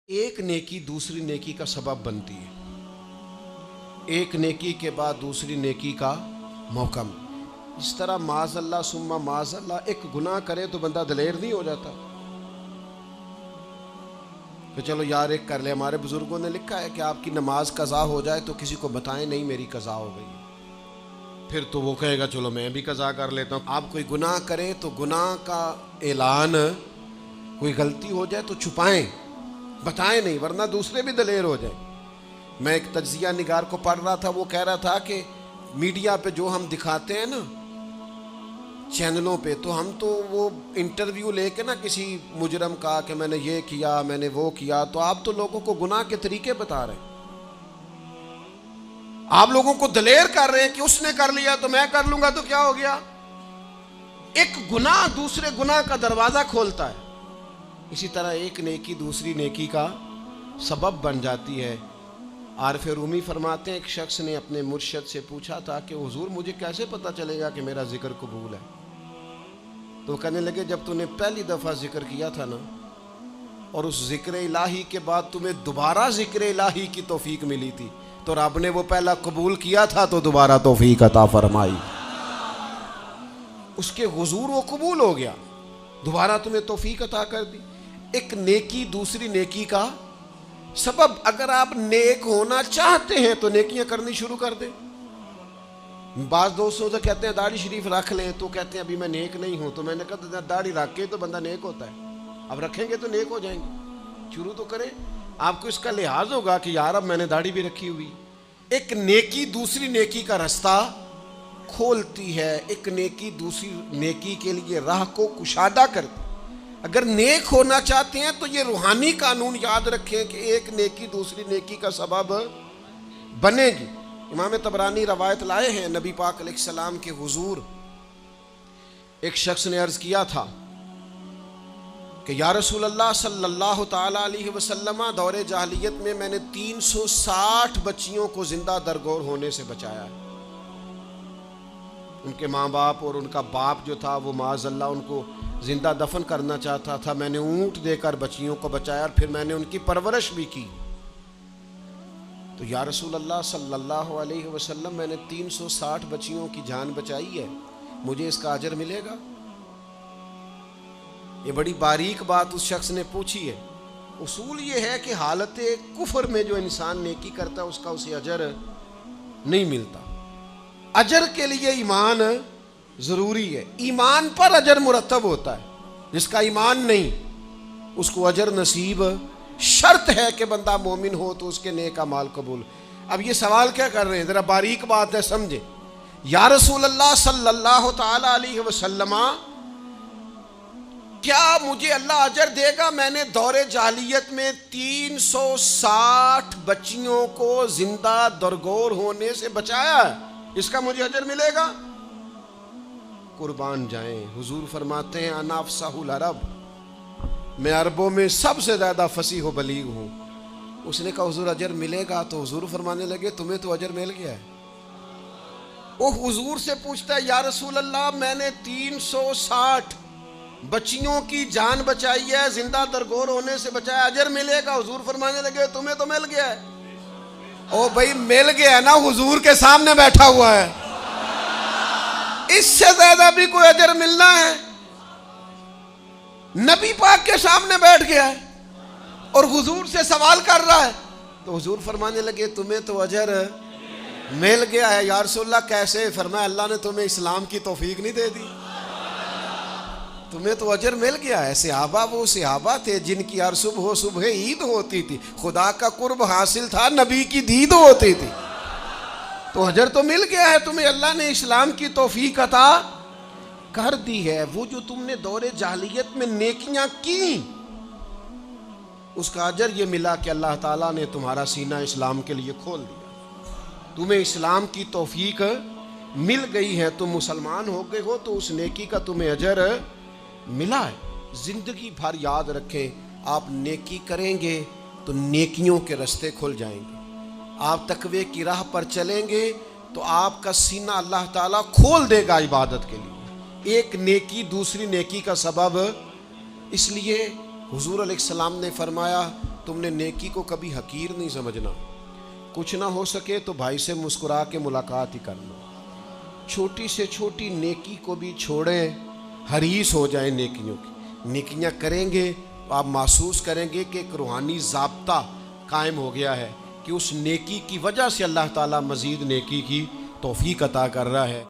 एक नेकी दूसरी नेकी का सबब बनती है। एक नेकी के बाद दूसरी नेकी का मौका। इस तरह माज़अल्लाह सुम्मा माज़अल्लाह एक गुनाह करे तो बंदा दलेर नहीं हो जाता कि चलो यार एक कर ले। हमारे बुजुर्गों ने लिखा है कि आपकी नमाज कज़ा हो जाए तो किसी को बताएं नहीं मेरी कज़ा हो गई, फिर तो वो कहेगा चलो मैं भी कज़ा कर लेता हूँ। आप कोई गुनाह करें तो गुनाह का ऐलान, कोई गलती हो जाए तो छुपाएं, बताएं नहीं, वरना दूसरे भी दलेर हो जाए। मैं एक तज्जिया निगार को पढ़ रहा था, वो कह रहा था कि मीडिया पे जो हम दिखाते हैं ना चैनलों पे, तो हम तो वो इंटरव्यू लेके ना किसी मुजरम का कि मैंने ये किया मैंने वो किया, तो आप तो लोगों को गुनाह के तरीके बता रहे हैं, आप लोगों को दलेर कर रहे हैं कि उसने कर लिया तो मैं कर लूंगा तो क्या हो गया। एक गुनाह दूसरे गुनाह का दरवाजा खोलता है। इसी तरह एक नेकी दूसरी नेकी का सबब बन जाती है। आरिफ रूमी फरमाते हैं एक शख्स ने अपने मुर्शद से पूछा था कि हुजूर मुझे कैसे पता चलेगा कि मेरा जिक्र कबूल है। तो कहने लगे जब तूने पहली दफ़ा जिक्र किया था ना और उस जिक्र इलाही के बाद तुम्हें दोबारा जिक्र इलाही की तौफीक मिली थी तो रब ने वो पहला कबूल किया था तो दोबारा तौफीक अता फरमाई, उसके हुजूर वो कबूल हो गया, दोबारा तुम्हें तौफीक अता कर दी। एक नेकी दूसरी नेकी का सबब। अगर आप नेक होना चाहते हैं तो नेकियां करनी शुरू कर दें। बाज दोस्तों तो कहते हैं दाढ़ी शरीफ रख लें, तो कहते हैं अभी मैं नेक नहीं हूं। तो मैंने कहा दाढ़ी रख के तो बंदा नेक होता है, अब रखेंगे तो नेक हो जाएंगे। शुरू तो करें, आपको इसका लिहाज होगा कि यार अब मैंने दाढ़ी भी रखी हुई। एक नेकी दूसरी नेकी का रास्ता खोलती है, एक नेकी दूसरी नेकी के लिए राह को कुशादा करती। अगर नेक होना चाहते हैं तो ये रूहानी कानून याद रखें कि एक नेकी दूसरी नेकी का सबब बनेगी। इमाम तबरानी रवायत लाए हैं, नबी पाक अलैहिस्सलाम के हुजूर एक शख्स ने अर्ज किया था कि या रसूल अल्लाह सल्लल्लाहु ताला अलैहि वसल्लम, दौरे जाहिलियत में मैंने 360 बच्चियों को जिंदा दरगोर होने से बचाया है। उनके माँ बाप और उनका बाप जो था वो माज़अल्लाह उनको जिंदा दफन करना चाहता था। मैंने ऊंट देकर बच्चियों को बचाया और फिर मैंने उनकी परवरिश भी की। तो या रसूल अल्लाह सल्लल्लाहु अलैहि वसल्लम, मैंने 360 बच्चियों की जान बचाई है, मुझे इसका अजर मिलेगा? ये बड़ी बारीक बात उस शख्स ने पूछी है। उसूल ये है कि हालत कुफर में जो इंसान नेकी करता है उसका उसे अजर नहीं मिलता। अजर के लिए ईमान जरूरी है, ईमान पर अजर मुरतब होता है। जिसका ईमान नहीं उसको अजर नसीब शर्त है कि बंदा मोमिन हो तो उसके नेक अमाल कबूल। अब ये सवाल क्या कर रहे हैं, जरा बारीक बात है समझे। या रसूल अल्लाह सल्लल्लाहु ताला अलैहि वसल्लम, क्या मुझे अल्लाह अजर देगा? मैंने दौरे जाहिलियत में 360 बच्चियों को जिंदा दरगोर होने से बचाया, इसका मुझे अजर मिलेगा? कुर्बान जाएं, हुजूर फरमाते हैं अना अफ़साहुल अरब, मैं अरबों में सबसे ज्यादा फसीह व बलीग हूं। उसने कहा हुजूर अजर मिलेगा? तो हुजूर फरमाने लगे तुम्हें तो अजर मिल गया है। वो हुजूर से पूछता है या रसूल अल्लाह, मैंने 360 बच्चियों की जान बचाई है, जिंदा दरगोर होने से बचाया, अजर मिलेगा? हुजूर फरमाने लगे तुम्हें तो मिल गया है। ओ भाई मिल गया ना, हुजूर के सामने बैठा हुआ है, इससे ज्यादा भी कोई अजर मिलना है? नबी पाक के सामने बैठ गया है और हुजूर से सवाल कर रहा है। तो हुजूर फरमाने लगे तुम्हें तो अजर मिल गया है। या रसूलल्लाह कैसे? फरमाया अल्लाह ने तुम्हें इस्लाम की तौफीक नहीं दे दी, तुम्हें तो अजर मिल गया है। सहाबा वो सहाबा थे जिनकी हर सुबह सुबह ईद होती थी, खुदा का कुर्ब हासिल था, नबी की दीद होती थी, तो अजर तो मिल गया है तुम्हें, अल्लाह ने इस्लाम की तौफीक अता कर दी है। वो जो तुमने दौरे जाहिलियत में नेकियां की उसका अजर ये मिला कि अल्लाह ताला ने तुम्हारा सीना इस्लाम के लिए खोल दिया, तुम्हें इस्लाम की तौफीक मिल गई है, तुम मुसलमान हो गए हो, तो उस नेकी का तुम्हें अजर मिला है। जिंदगी भर याद रखें, आप नेकी करेंगे तो नेकियों के रास्ते खुल जाएंगे। आप तकवे की राह पर चलेंगे तो आपका सीना अल्लाह ताला खोल देगा इबादत के लिए। एक नेकी दूसरी नेकी का सबब। इसलिए हुजूर अलैहिस्सलाम ने फरमाया तुमने नेकी को कभी हकीर नहीं समझना। कुछ ना हो सके तो भाई से मुस्कुरा के मुलाकात ही करना। छोटी से छोटी नेकी को भी छोड़ें, हरीस हो जाए नेकियों की। नेकियां करेंगे तो आप महसूस करेंगे कि एक रूहानी ज़ाब्ता कायम हो गया है कि उस नेकी की वजह से अल्लाह ताला मज़ीद नेकी की तौफीक अता कर रहा है।